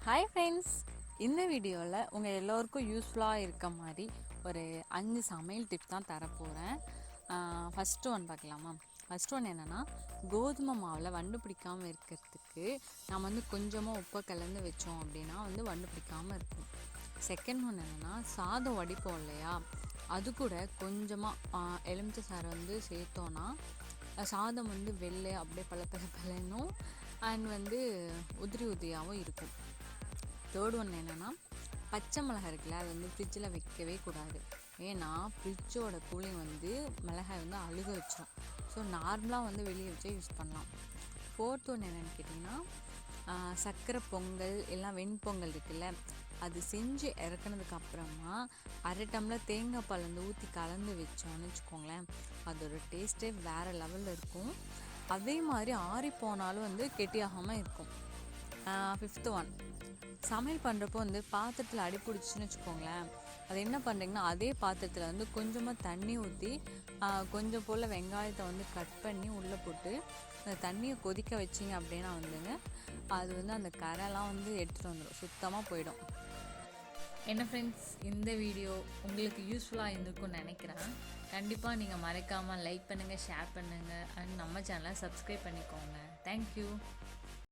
Hi friends, இந்த வீடியோவில் உங்கள் எல்லோருக்கும் யூஸ்ஃபுல்லாக இருக்க மாதிரி ஒரு 5 சமையல் டிப்ஸ் தான் தரப்போகிறேன். ஃபஸ்ட்டு ஒன் பார்க்கலாமா? ஃபஸ்ட் ஒன் என்னென்னா, கோதுமை மாவில் வண்டு பிடிக்காமல் இருக்கிறதுக்கு நம்ம வந்து கொஞ்சமாக உப்பை கலந்து வச்சோம் அப்படின்னா வந்து வண்டு பிடிக்காமல் இருக்கும். செகண்ட் ஒன் என்னென்னா, சாதம் வடிப்போம் இல்லையா, அது கூட கொஞ்சமாக எலுமிச்சை சாறு வந்து சேர்த்தோன்னா சாதம் வந்து வெள்ளை அப்படியே பழப்பழனும் அண்ட் வந்து உதிரி உதிரியாகவும் இருக்கும். தேர்ட் ஒன் என்னென்னா, பச்சை மிளகாய் இருக்குல்ல, அது வந்து ஃப்ரிட்ஜில் வைக்கவே கூடாது. ஏன்னா ஃப்ரிட்ஜோட கூலிங் வந்து மிளகாய் வந்து அழுக வச்சிடும். ஸோ நார்மலாக வந்து வெளியே வச்சே யூஸ் பண்ணலாம். ஃபோர்த் ஒன் என்னென்னு கேட்டிங்கன்னா, சர்க்கரை பொங்கல் எல்லாம் வெண்பொங்கல் இருக்குல்ல, அது செஞ்சு இறக்குனதுக்கு அப்புறமா அரை டம்ளர் தேங்காய் பால் வந்து ஊற்றி கலந்து வச்சோன்னு வச்சுக்கோங்களேன், அதோட டேஸ்ட்டே வேறு லெவலில் இருக்கும். அதே மாதிரி ஆறி போனாலும் வந்து கெட்டியாகாமல் இருக்கும். ஃபிஃப்த்து ஒன், சமையல் பண்ணுறப்போ வந்து பாத்திரத்தில் அடி பிடிச்சின்னு வச்சுக்கோங்களேன், அது என்ன பண்ணுறீங்கன்னா, அதே பாத்திரத்தில் வந்து கொஞ்சமாக தண்ணி ஊற்றி கொஞ்சம் போல் வெங்காயத்தை வந்து கட் பண்ணி உள்ளே போட்டு அந்த தண்ணியை கொதிக்க வச்சிங்க அப்படின்னா வந்துங்க அது வந்து அந்த கரைலாம் வந்து எடுத்துகிட்டு வந்துடும், சுத்தமாக போயிடும். என்ன ஃப்ரெண்ட்ஸ், இந்த வீடியோ உங்களுக்கு யூஸ்ஃபுல்லாக இருந்திருக்கும்னு நினைக்கிறேன். கண்டிப்பாக நீங்கள் மறக்காமல் லைக் பண்ணுங்கள், ஷேர் பண்ணுங்கள் அண்ட் நம்ம சேனலை சப்ஸ்கிரைப் பண்ணிக்கோங்க. தேங்க்யூ.